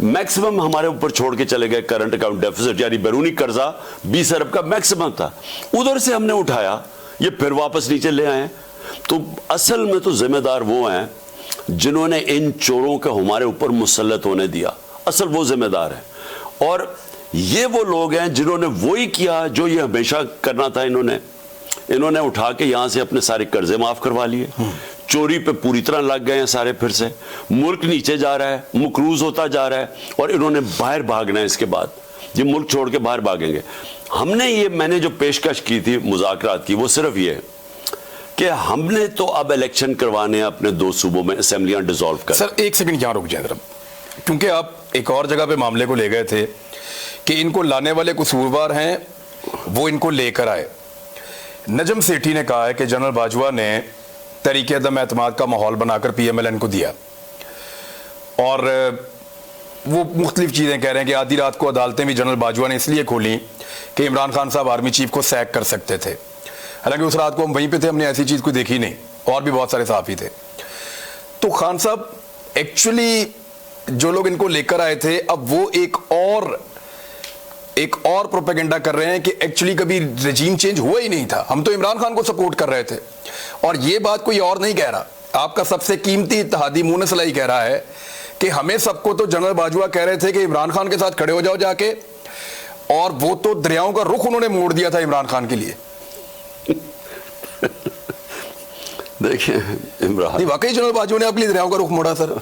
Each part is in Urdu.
میکسیمم ہمارے اوپر چھوڑ کے چلے گئے کرنٹ اکاؤنٹ ڈیفیسٹ, یعنی بیرونی قرضہ 20 ارب کا میکسیمم تھا, ادھر سے ہم نے اٹھایا, یہ پھر واپس نیچے لے آئے. تو اصل میں تو ذمہ دار وہ ہیں جنہوں نے ان چوروں کا ہمارے اوپر مسلط ہونے دیا, اصل وہ ذمہ دار ہیں. اور یہ وہ لوگ ہیں جنہوں نے وہی کیا جو یہ ہمیشہ کرنا تھا. انہوں نے اٹھا کے یہاں سے اپنے سارے قرضے معاف کروا لیے, چوری پہ پوری طرح لگ گئے ہیں سارے. پھر سے ملک نیچے جا رہا ہے, مقروض ہوتا جا رہا ہے, اور انہوں نے باہر بھاگنا ہے. اس کے بعد یہ ملک چھوڑ کے باہر بھاگیں گے. میں نے جو پیشکش کی تھی مذاکرات کی, وہ صرف یہ کہ ہم نے تو اب الیکشن کروانے ہیں اپنے 2 صوبوں میں, اسمبلیاں ڈیزالو کر. سر ایک سیکنڈ یہاں رک جائیں ذرا, کیونکہ آپ ایک اور جگہ پہ معاملے کو لے گئے تھے کہ ان کو لانے والے قصوروار ہیں, وہ ان کو لے کر آئے. نجم سیٹھی نے کہا ہے کہ جنرل باجوہ نے تحریک عدم اعتماد کا ماحول بنا کر پی ایم ایل این کو دیا, اور وہ مختلف چیزیں کہہ رہے ہیں کہ آدھی رات کو عدالتیں بھی جنرل باجوہ نے اس لیے کھولیں کہ عمران خان صاحب آرمی چیف کو سیک کر سکتے تھے. حالانکہ اس رات کو ہم وہیں پہ تھے, ہم نے ایسی چیز کوئی دیکھی نہیں, اور بھی بہت سارے صحافی تھے. تو خان صاحب ایکچولی جو لوگ ان کو لے کر آئے تھے, اب وہ ایک اور پروپیگنڈا کر رہے ہیں کہ ایکچولی کبھی رجیم چینج ہوا ہی نہیں تھا, ہم تو عمران خان کو سپورٹ کر رہے تھے. اور یہ بات کوئی اور نہیں کہہ رہا, آپ کا سب سے قیمتی اتحادی مونس علی کہہ رہا ہے کہ ہمیں سب کو تو جنرل باجوہ کہہ رہے تھے کہ عمران خان کے ساتھ کھڑے ہو جاؤ جا کے, اور وہ تو دریاؤں کا رخ انہوں نے موڑ دیا تھا عمران خان کے لیے. دیکھیں عمران, واقعی جنرل باجوہ نے اپنی دریاؤں کا رخ موڑا. سر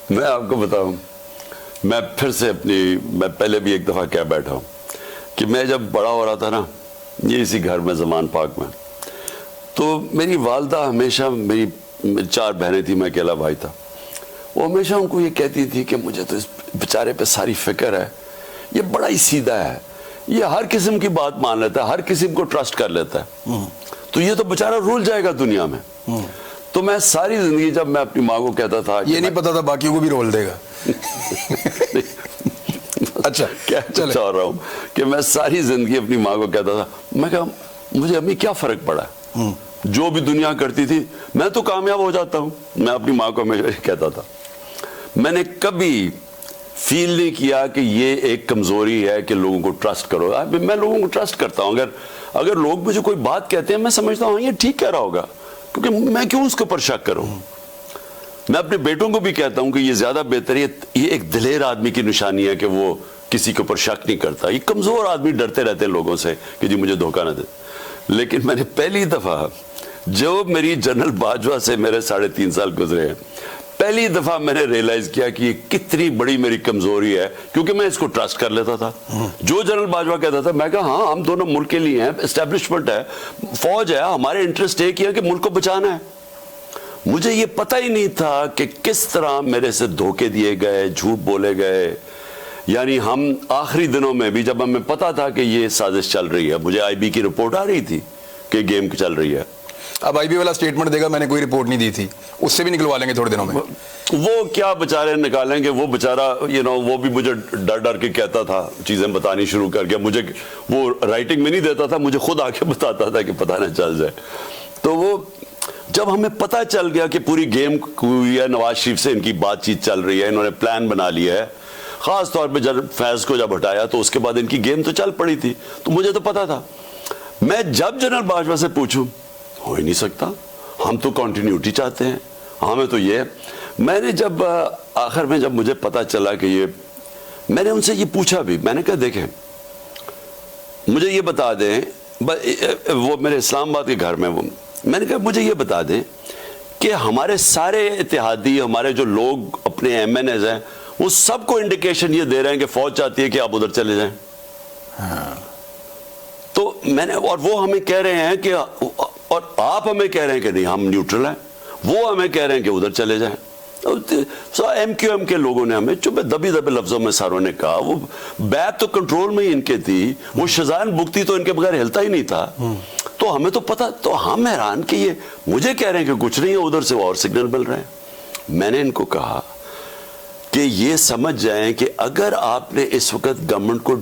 میں آپ کو بتاؤں, میں پھر سے میں پہلے بھی ایک دفعہ کہہ بیٹھا ہوں کہ میں جب بڑا ہو رہا تھا نا, یہ اسی گھر میں زمان پاک میں, تو میری والدہ ہمیشہ, میری 4 بہنیں تھیں, میں اکیلا بھائی تھا, وہ ہمیشہ ان کو یہ کہتی تھی کہ مجھے تو اس بیچارے پہ ساری فکر ہے, یہ بڑا ہی سیدھا ہے, یہ ہر قسم کی بات مان لیتا ہے, ہر قسم کو ٹرسٹ کر لیتا ہے, تو یہ تو بیچارہ رول جائے گا دنیا میں. تو میں ساری زندگی جب میں اپنی ماں کو کہتا تھا, یہ نہیں پتا تھا باقیوں کو بھی رول دے گا. اچھا کہنا چاہ رہا ہوں کہ میں ساری زندگی اپنی ماں کو کہتا تھا, میں کہا مجھے امی کیا فرق پڑا, جو بھی دنیا کرتی تھی میں تو کامیاب ہو جاتا ہوں. میں اپنی ماں کو ہمیشہ کہتا تھا. میں نے کبھی فیل نہیں کیا کہ یہ ایک کمزوری ہے کہ لوگوں کو ٹرسٹ کرو. میں لوگوں کو ٹرسٹ کرتا ہوں, اگر لوگ مجھے کوئی بات کہتے ہیں میں سمجھتا ہوں یہ ٹھیک کہہ رہا ہوگا, کیونکہ میں کیوں اس کے اوپر شک کروں. میں اپنے بیٹوں کو بھی کہتا ہوں کہ یہ زیادہ بہتر ہے, یہ ایک دلیر آدمی کی نشانی ہے کہ وہ کسی کے اوپر شک نہیں کرتا. یہ کمزور آدمی ڈرتے رہتے ہیں لوگوں سے کہ جی مجھے دھوکہ نہ دے. لیکن میں نے پہلی دفعہ, جو میری جنرل باجوہ سے میرے 3.5 سال گزرے ہیں, پہلی دفعہ میں نے ریئلائز کیا کہ یہ کتنی بڑی میری کمزوری ہے, کیونکہ میں اس کو ٹرسٹ کر لیتا تھا. جو جنرل باجوہ کہتا تھا میں کہا ہاں ہم دونوں ملک کے لیے ہیں, اسٹیبلشمنٹ ہے, فوج ہے, ہمارے انٹرسٹ ایک ہی ہے کہ ملک کو بچانا ہے. مجھے یہ پتہ ہی نہیں تھا کہ کس طرح میرے سے دھوکے دیے گئے, جھوٹ بولے گئے. یعنی ہم آخری دنوں میں بھی جب ہمیں پتا تھا کہ یہ سازش چل رہی ہے, مجھے آئی بی کی رپورٹ آ رہی تھی کہ گیم چل رہی ہے. اب آئی بی والا سٹیٹمنٹ دے گا میں نے کوئی رپورٹ نہیں دی تھی, اس سے بھی نکلوا لیں گے تھوڑے دنوں میں. وہ کیا بچارے نکالیں گے, وہ بچارہ وہ بھی مجھے ڈر کے کہتا تھا, چیزیں بتانی شروع کر گیا. مجھے وہ رائٹنگ میں نہیں دیتا تھا, مجھے خود آ کے بتاتا تھا کہ پتہ نہ چل جائے. تو وہ جب ہمیں پتہ چل گیا کہ پوری گیم ہوئی ہے, نواز شریف سے ان کی بات چیت چل رہی ہے, انہوں نے پلان بنا لیا ہے, خاص طور پہ جب فیض کو جب ہٹایا تو اس کے بعد ان کی گیم تو چل پڑی تھی, تو مجھے تو پتا تھا. میں جب جنرل باجوہ سے پوچھوں, ہو ہی نہیں سکتا, ہم تو کنٹینیوٹی چاہتے ہیں, ہمیں تو یہ. میں نے جب آخر میں جب مجھے پتا چلا کہ یہ, میں نے ان سے یہ پوچھا بھی, میں نے کہا دیکھیں مجھے یہ بتا دیں, وہ میرے اسلام آباد کے گھر میں, وہ میں نے کہا مجھے یہ بتا دیں کہ ہمارے سارے اتحادی, ہمارے جو لوگ اپنے ایم این ایز ہیں, وہ سب کو انڈیکیشن یہ دے رہے ہیں کہ فوج چاہتی ہے کہ آپ ادھر چلے جائیں. تو میں نے, اور وہ ہمیں کہہ رہے ہیں کہ, اور آپ ہمیں کہہ رہے ہیں کہ نہیں ہم نیوٹرل ہیں, وہ ہمیں کہہ رہے ہیں کہ ادھر چلے جائیں. ایم کیو ایم کے لوگوں نے ہمیں چپے دبی لفظوں میں ساروں نے کہا, وہ بیت تو کنٹرول میں ہی ان کے تھی, وہ شزان بکتی تو ان کے بغیر ہلتا ہی نہیں تھا. تو ہمیں تو پتا, تو ہم حیران کہ یہ مجھے کہہ رہے ہیں کہ کچھ نہیں ہے, ادھر سے اور سگنل مل رہے ہیں. میں نے ان کو کہا کہ یہ سمجھ جائیں کہ اگر آپ نے اس وقت گورنمنٹ کو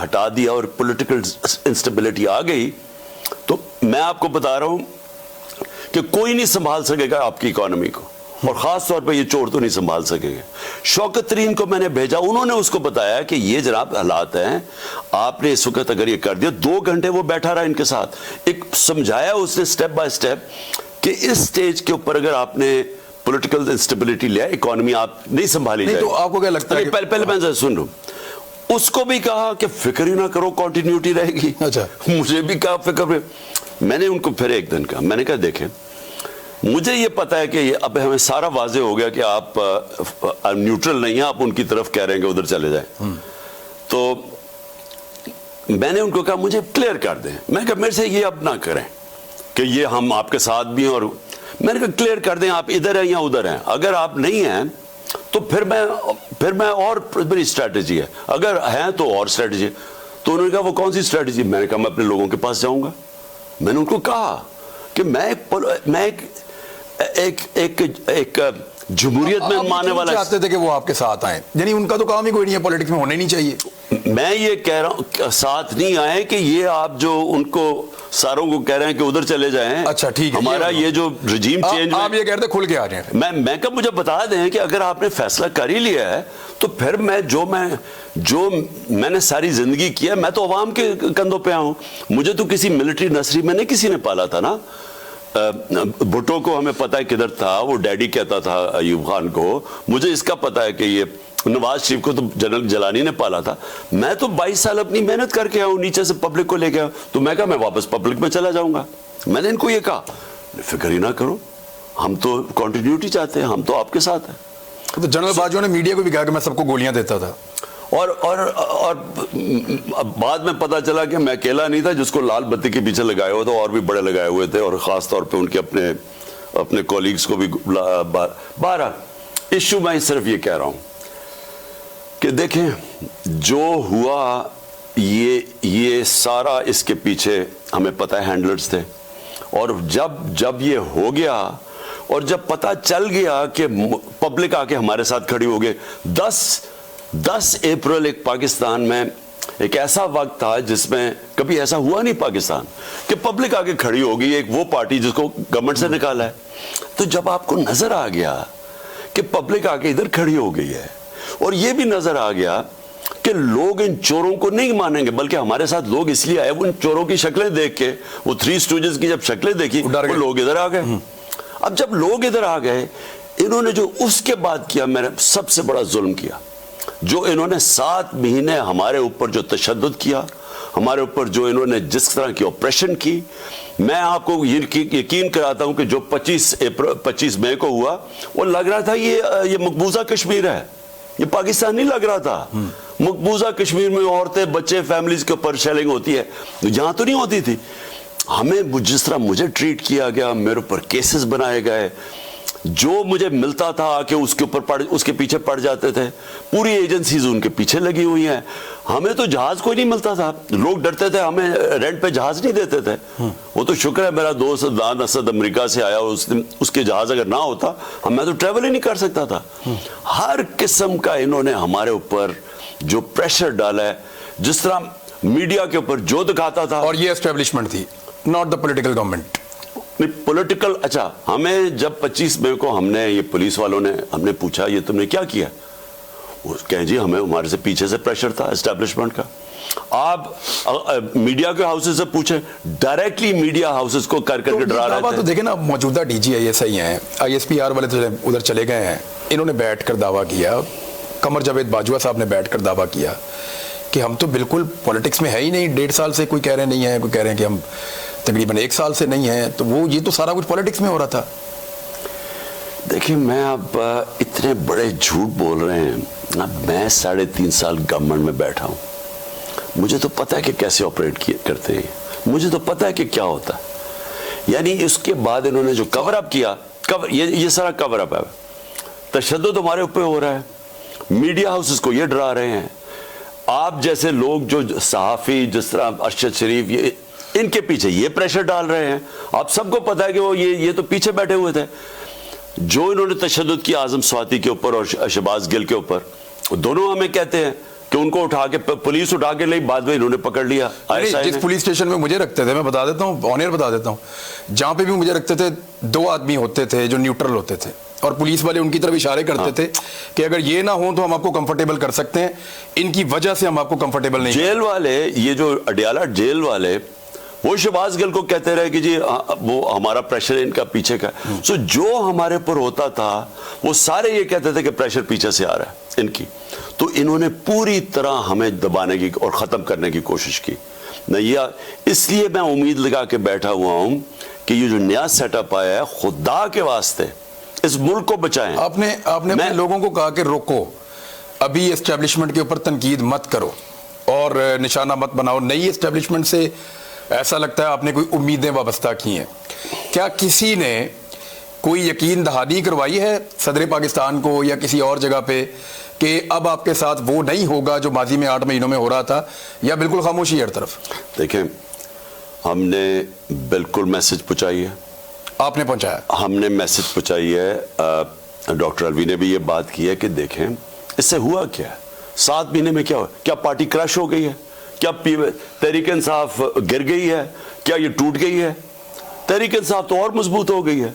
ہٹا دیا اور پولیٹیکل انسٹیبلٹی آ گئی, تو میں آپ کو بتا رہا ہوں کہ کوئی نہیں سنبھال سکے گا آپ کی اکانومی کو. اور خاص طور پہ یہ چور تو نہیں سنبھال سکیں گے. شوکت ترین کو میں نے بھیجا, انہوں نے اس کو بتایا کہ یہ جناب حالات ہیں, آپ نے اس وقت اگر یہ کر دیا. 2 گھنٹے وہ بیٹھا رہا ان کے ساتھ, ایک سمجھایا اس نے سٹیپ بائی سٹیپ کہ اس سٹیج کے اوپر اگر آپ نے پولیٹیکل انسٹیبلٹی لیا, اکانومی آپ نہیں سنبھالی جائے. تو آپ کو کیا لگتا ہے, پہلے میں سن لوں, اس کو بھی کہا کہ فکر ہی نہ کرو, کنٹینیوٹی رہے گی. اچھا, مجھے بھی کہا فکر میں. میں نے ان کو پھر ایک دن کہا, میں نے کہا دیکھیں مجھے یہ پتا ہے کہ اب ہمیں سارا واضح ہو گیا کہ آپ نیوٹرل نہیں ہیں, آپ ان کی طرف کہہ رہے ہیں کہ ادھر چلے جائیں. تو میں نے ان کو کہا مجھے کلیئر کر دیں. میں نے کہا میرے سے یہ اب نہ کریں کہ یہ ہم آپ کے ساتھ بھی ہیں, اور میں نے کہا کلیئر کر دیں آپ ادھر ہیں یا ادھر ہیں. اگر آپ نہیں ہیں تو پھر میں اور میری اسٹریٹجی ہے, اگر ہیں تو اور اسٹریٹجی. تو انہوں نے کہا وہ کون سی اسٹریٹجی؟ میں نے کہا میں اپنے لوگوں کے پاس جاؤں گا. میں نے ان کو کہا کہ میں ایک جمہوریت میں ماننے والا چاہتے تھے کہ وہ آپ کے ساتھ آئیں, یعنی ان کا تو کام ہی کوئی نہیں ہے, پولیٹکس میں ہونا ہی نہیں چاہیے. میں یہ کہہ رہا ہوں ساتھ نہیں آئے کہ یہ آپ جو ان کو ساروں کو کہہ رہے ہیں کہ ادھر چلے جائیں. اچھا ٹھیک ہے, ہمارا یہ جو رجیم چینج, آپ یہ کہہ رہے کھل کے آ رہے ہیں. میں کب مجھے بتا دیں کہ اگر آپ نے فیصلہ کر ہی لیا ہے تو پھر میں نے ساری زندگی کیا, میں تو عوام کے کندھوں پہ ہوں. مجھے تو کسی ملٹری نرسری میں نہیں کسی نے پالا تھا نا. بھٹو کو ہمیں پتا ہے کدھر تھا, وہ ڈیڈی کہتا تھا ایوب خان کو. مجھے اس کا پتا ہے کہ یہ نواز شریف کو تو جنرل جیلانی نے پالا تھا. میں تو 22 سال اپنی محنت کر کے آؤں, نیچے سے پبلک کو لے کے آؤں. تو میں کہا میں واپس پبلک میں چلا جاؤں گا. میں نے ان کو یہ کہا فکر ہی نہ کرو, ہم تو کنٹینیوٹی چاہتے ہیں, ہم تو آپ کے ساتھ ہیں. تو جنرل باجوہ نے میڈیا کو بھی کہا کہ میں سب کو گولیاں دیتا تھا, اور بعد میں پتا چلا کہ میں اکیلا نہیں تھا جس کو لال بتی کے پیچھے لگائے ہوئے تھے, اور بھی بڑے لگائے ہوئے تھے, اور خاص طور پہ ان کے اپنے کولیگز کو بھی. 12 ایشو میں صرف یہ کہہ رہا ہوں کہ دیکھیں جو ہوا یہ سارا اس کے پیچھے ہمیں پتہ ہے ہینڈلرز تھے. اور جب یہ ہو گیا اور جب پتہ چل گیا کہ پبلک آ کے ہمارے ساتھ کھڑی ہو گئے. 10 اپریل ایک پاکستان میں ایک ایسا وقت تھا جس میں کبھی ایسا ہوا نہیں پاکستان کہ پبلک آ کے کھڑی ہوگی, ایک وہ پارٹی جس کو گورنمنٹ سے نکالا ہے. تو جب آپ کو نظر آ گیا کہ پبلک آ کے ادھر کھڑی ہو گئی ہے, اور یہ بھی نظر آ گیا کہ لوگ ان چوروں کو نہیں مانیں گے, بلکہ ہمارے ساتھ لوگ اس لیے آئے, وہ ان چوروں کی شکلیں دیکھ کے, وہ 3 اسٹوجز کی جب شکلیں دیکھی وہ لوگ ادھر آ گئے. اب جب لوگ ادھر آ گئے, انہوں نے جو اس کے بعد کیا, میں نے سب سے بڑا ظلم کیا. جو انہوں نے 7 مہینے ہمارے اوپر جو تشدد کیا, ہمارے اوپر جو انہوں نے جس طرح کی آپریشن کی, میں آپ کو یقین کراتا ہوں کہ جو 25 مئی کو ہوا وہ لگ رہا تھا یہ مقبوضہ کشمیر ہے, یہ پاکستان نہیں لگ رہا تھا. مقبوضہ کشمیر میں عورتیں بچے فیملیز کے اوپر شیلنگ ہوتی ہے, یہاں تو نہیں ہوتی تھی. ہمیں جس طرح مجھے ٹریٹ کیا گیا, میرے اوپر کیسز بنائے گئے, جو مجھے ملتا تھا آ کے اس کے پیچھے پڑ جاتے تھے. پوری ایجنسیز ان کے پیچھے لگی ہوئی ہیں. ہمیں تو جہاز کوئی نہیں ملتا تھا, لوگ ڈرتے تھے, ہمیں رینٹ پہ جہاز نہیں دیتے تھے. وہ تو شکر ہے میرا دوست دان اسد امریکہ سے آیا, اس کے جہاز اگر نہ ہوتا میں تو ٹریول ہی نہیں کر سکتا تھا. ہر قسم کا انہوں نے ہمارے اوپر جو پریشر ڈالا ہے, جس طرح میڈیا کے اوپر جو دکھاتا تھا. اور یہ اسٹیبلشمنٹ تھی, not the political government. Political. اچھا, ہمیں جب 25 مئی کو ہم نے یہ پولیس والوں نے ہم نے پوچھا یہ تم نے کیا کیا, وہ کہیں جی ہمارے سے پیچھے سے پریشر تھا اسٹیبلشمنٹ کا. آپ میڈیا کے ہاؤسز سے پوچھیں, ڈائریکٹلی میڈیا ہاؤسز کو کر کے ڈرا رہے تھے. تو دیکھیں نا, موجودہ ڈی جی ISI ہیں, ISPR والے تو ادھر چلے گئے ہیں, انہوں نے بیٹھ کر دعویٰ کیا, قمر جاوید باجوہ صاحب نے بیٹھ کر دعویٰ کیا کہ ہم تو بالکل پولیٹکس میں ہے ہی نہیں, 1.5 سال سے. کوئی کہہ رہے نہیں ہیں, کوئی کہہ رہے ہیں کہ ہم تقریباً 1 سال سے نہیں ہیں. تو وہ یہ تو سارا کچھ پولیٹکس میں ہو رہا تھا. دیکھیں میں اب اتنے بڑے جھوٹ بول رہے ہیں, میں 3.5 سال گورنمنٹ میں بیٹھا ہوں, مجھے تو پتہ ہے کہ کیسے آپریٹ کرتے ہیں, مجھے تو پتہ ہے کہ کیا ہوتا ہے. یعنی اس کے بعد انہوں نے جو کور اپ کیا, یہ سارا کور اپ ہے. تشدد ہمارے اوپر ہو رہا ہے, میڈیا ہاؤسز کو یہ ڈرا رہے ہیں. آپ جیسے لوگ جو صحافی جس طرح ارشد شریف, یہ ان کے پیچھے یہ پریشر ڈال رہے ہیں. آپ سب کو پتا ہے کہ وہ یہ تو پیچھے بیٹھے ہوئے تھے. جو انہوں نے تشدد کی اعظم سواتی کے اوپر اور شہباز گل کے اوپر, دونوں ہمیں کہتے ہیں کہ ان کو اٹھا کے پولیس اٹھا کے لئی, بعد میں انہوں نے پکڑ لیا. جس پولیس اسٹیشن میں مجھے رکھتے تھے, میں بتا دیتا ہوں, آن ایئر بتا دیتا ہوں, جہاں پہ بھی مجھے رکھتے تھے 2 آدمی ہوتے تھے جو نیوٹرل ہوتے تھے, اور پولیس والے ان کی طرف اشارے کرتے تھے کہ اگر یہ نہ ہوں تو ہم آپ کو کمفرٹیبل کر سکتے ہیں, ان کی وجہ سے ہم آپ کو کمفرٹیبل نہیں. جیل والے, یہ جو اڈیالہ جیل والے, وہ شہباز گل کو کہتے رہے کہ جی وہ ہمارا پریشر ان کا پیچھے کا. سو جو ہمارے پر ہوتا تھا وہ سارے یہ کہتے تھے کہ پریشر پیچھے سے آ رہا ہے ان کی. تو انہوں نے پوری طرح ہمیں دبانے کی اور ختم کرنے کی کوشش کی. اس لیے میں امید لگا کے بیٹھا ہوا ہوں کہ یہ جو نیا سیٹ اپ آیا ہے, خدا کے واسطے اس ملک کو بچائیں. آپ نے اپنے لوگوں کو کہا کہ روکو, ابھی اسٹیبلشمنٹ کے اوپر تنقید مت کرو اور نشانہ مت بناؤ. نئی اسٹیبلشمنٹ سے ایسا لگتا ہے آپ نے کوئی امیدیں وابستہ کی ہیں. کیا کسی نے کوئی یقین دہانی کروائی ہے صدر پاکستان کو یا کسی اور جگہ پہ کہ اب آپ کے ساتھ وہ نہیں ہوگا جو ماضی میں 8 مہینوں میں ہو رہا تھا, یا بالکل خاموشی ہر طرف؟ دیکھیں, ہم نے بالکل میسج پہنچائی ہے. آپ نے پہنچایا؟ ہم نے میسج پہنچائی ہے. ڈاکٹر الوی نے بھی یہ بات کی ہے کہ دیکھیں اس سے ہوا کیا ہے, 7 مہینے میں کیا ہوا. کیا پارٹی کریش ہو گئی ہے؟ کیا تحریک انصاف گر گئی ہے؟ کیا یہ ٹوٹ گئی ہے؟ تحریک انصاف تو اور مضبوط ہو گئی ہے.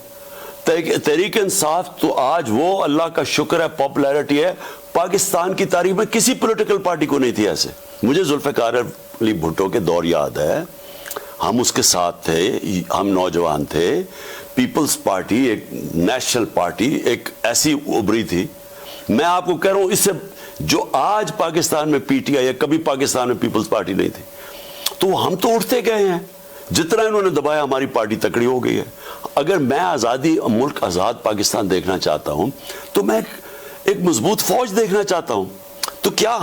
تحریک انصاف تو آج وہ اللہ کا شکر ہے پاپولیرٹی ہے, پاکستان کی تاریخ میں کسی پولیٹیکل پارٹی کو نہیں تھی ایسے. مجھے ذوالفقار علی بھٹو کے دور یاد ہے, ہم اس کے ساتھ تھے, ہم نوجوان تھے. پیپلز پارٹی ایک نیشنل پارٹی ایک ایسی ابری تھی. میں آپ کو کہہ رہا ہوں اس سے جو آج پاکستان میں پی ٹی آئی ہے, کبھی پاکستان میں پیپلز پارٹی نہیں تھی. تو ہم تو اٹھتے گئے ہیں, جتنا انہوں نے دبایا ہماری پارٹی تکڑی ہو گئی ہے. اگر میں آزادی, ملک آزاد پاکستان دیکھنا چاہتا ہوں تو میں ایک مضبوط فوج دیکھنا چاہتا ہوں. تو کیا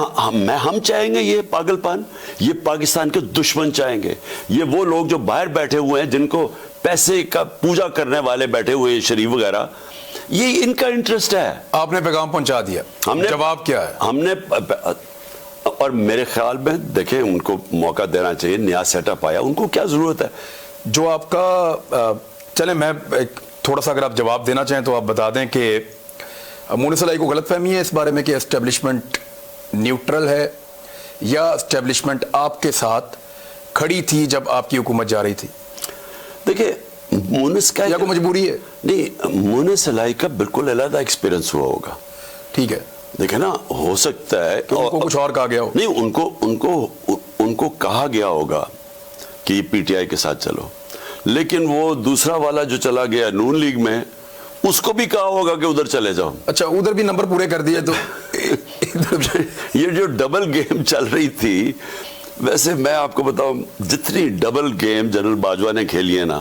ہم چاہیں گے یہ پاگل پن؟ یہ پاکستان کے دشمن چاہیں گے. یہ وہ لوگ جو باہر بیٹھے ہوئے ہیں, جن کو پیسے کا پوجا کرنے والے بیٹھے ہوئے ہیں, شریف وغیرہ, یہ ان کا انٹرسٹ ہے. آپ نے پیغام پہنچا دیا, ہم نے جواب کیا ہے؟ ہم نے, اور میرے خیال میں دیکھیں ان کو موقع دینا چاہیے. نیا سیٹ اپ آیا, ان کو کیا ضرورت ہے جو آپ کا. چلیں میں تھوڑا سا اگر آپ جواب دینا چاہیں تو آپ بتا دیں کہ مونس علائی کو غلط فہمی ہے اس بارے میں کہ اسٹیبلشمنٹ نیوٹرل ہے, یا اسٹیبلشمنٹ آپ کے ساتھ کھڑی تھی جب آپ کی حکومت جا رہی تھی؟ دیکھیں مونس کا یا کوئی مجبوری ہے؟ نہیں, مونس علائی کا بالکل علیحدہ ایکسپیرینس ہوا ہوگا. ٹھیک ہے, دیکھیں نا, ہو سکتا ہے ان کو کچھ اور کہا گیا ہو. نہیں, ان کو کہا گیا ہوگا کہ پی ٹی آئی کے ساتھ چلو, لیکن وہ دوسرا والا جو چلا گیا نون لیگ میں, اس کو بھی کہا ہوگا کہ ادھر چلے جاؤ. اچھا, ادھر بھی نمبر پورے کر دیے تو یہ جو ڈبل گیم چل رہی تھی, ویسے میں آپ کو بتاؤں جتنی ڈبل گیم جنرل باجوہ نے کھیلی ہے نا,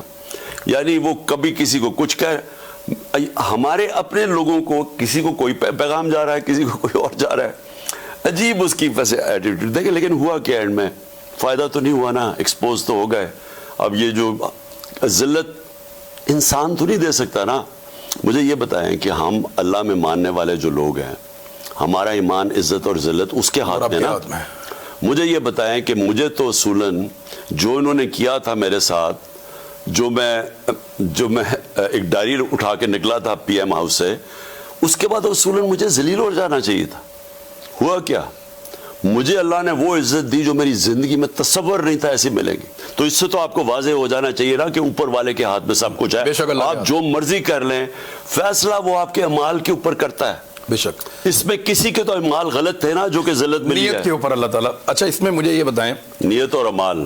یعنی وہ کبھی کسی کو کچھ ہمارے اپنے لوگوں کو, کسی کو کوئی پیغام جا رہا ہے, کسی کو کوئی اور جا رہا ہے. عجیب اس کی ویسے ایٹیٹیوڈ. دیکھیں لیکن ہوا کیا اینڈ میں, فائدہ تو نہیں ہوا نا, ایکسپوز تو ہو گئے. اب یہ جو ذلت انسان تو نہیں دے سکتا نا. مجھے یہ بتائیں کہ ہم اللہ میں ماننے والے جو لوگ ہیں, ہمارا ایمان, عزت اور ذلت اس کے ہاتھ میں نا. مجھے یہ بتائیں کہ مجھے تو اصولاً جو انہوں نے کیا تھا میرے ساتھ, جو میں ایک ڈائری اٹھا کے نکلا تھا پی ایم ہاؤس سے, اس کے بعد اصولاً مجھے ذلیل ہو جانا چاہیے تھا. ہوا کیا, مجھے اللہ نے وہ عزت دی جو میری زندگی میں تصور نہیں تھا ایسی ملے گی. تو اس سے تو آپ کو واضح ہو جانا چاہیے نا کہ اوپر والے کے ہاتھ میں سب کچھ ہے. آپ جو مرضی کر لیں, فیصلہ وہ آپ کے اعمال کے اوپر کرتا ہے. بے شک اس میں کسی کے تو اعمال غلط تھے نا, جو کہ ذلت ملی ہے نیت کے اوپر اللہ تعالیٰ. اچھا, اس میں مجھے یہ بتائیں, نیت اور اعمال.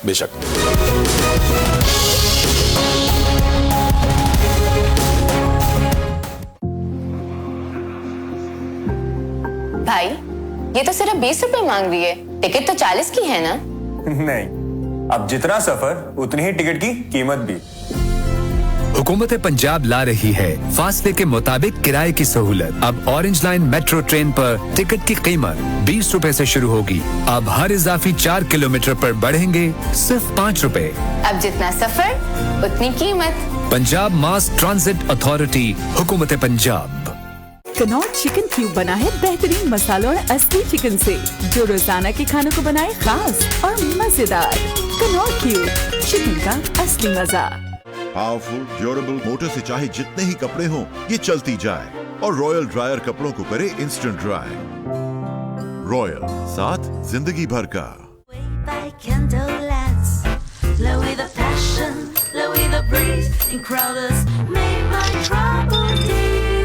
بے شک. بھائی یہ تو صرف 20 روپے مانگ رہی ہے, ٹکٹ تو 40 کی ہے نا؟ نہیں, اب جتنا سفر اتنی ہی ٹکٹ کی قیمت بھی. حکومت پنجاب لا رہی ہے فاصلے کے مطابق کرائے کی سہولت. اب اورنج لائن میٹرو ٹرین پر ٹکٹ کی قیمت 20 روپے سے شروع ہوگی. اب ہر اضافی 4 کلومیٹر پر بڑھیں گے صرف 5 روپے. اب جتنا سفر اتنی قیمت. پنجاب ماس ٹرانزٹ اتھارٹی, حکومت پنجاب. کنوٹ چکن کیوب بنا ہے بہترین مسالوں اور اصلی چکن سے, جو روزانہ کے کھانوں کو بنائے خاص اور مزیدار. کنوٹ کیوب, چکن کا اصلی مزہ. پاورفل ڈیوریبل موٹر سے چاہے جتنے ہی کپڑے ہوں یہ چلتی جائے, اور رائل ڈرائر کپڑوں کو کرے انسٹنٹ ڈرائی. رائل, ساتھ زندگی بھر کا. Crowders made my trouble days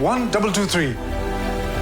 1223।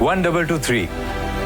1223।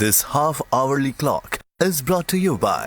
This half-hourly clock is brought to you by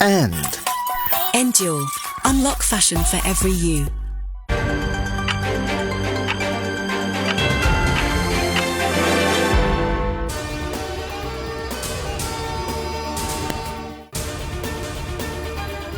And Endure, unlock fashion for every you।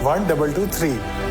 1223।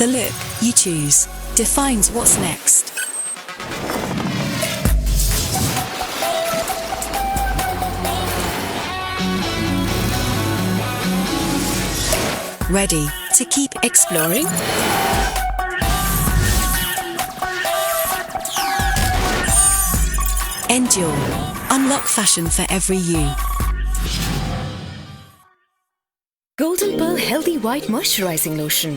The look you choose defines what's next. Ready to keep exploring? Endure. Unlock fashion for every you. Golden Pearl Healthy White Moisturizing Lotion,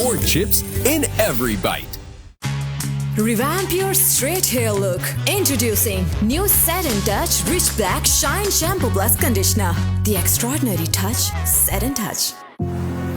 more chips in every bite. Revamp your straight hair look. Introducing new Set and Touch Rich Black Shine Shampoo Plus Conditioner. The extraordinary touch, Set and Touch.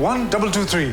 1223।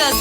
10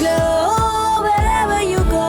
Glow wherever you go.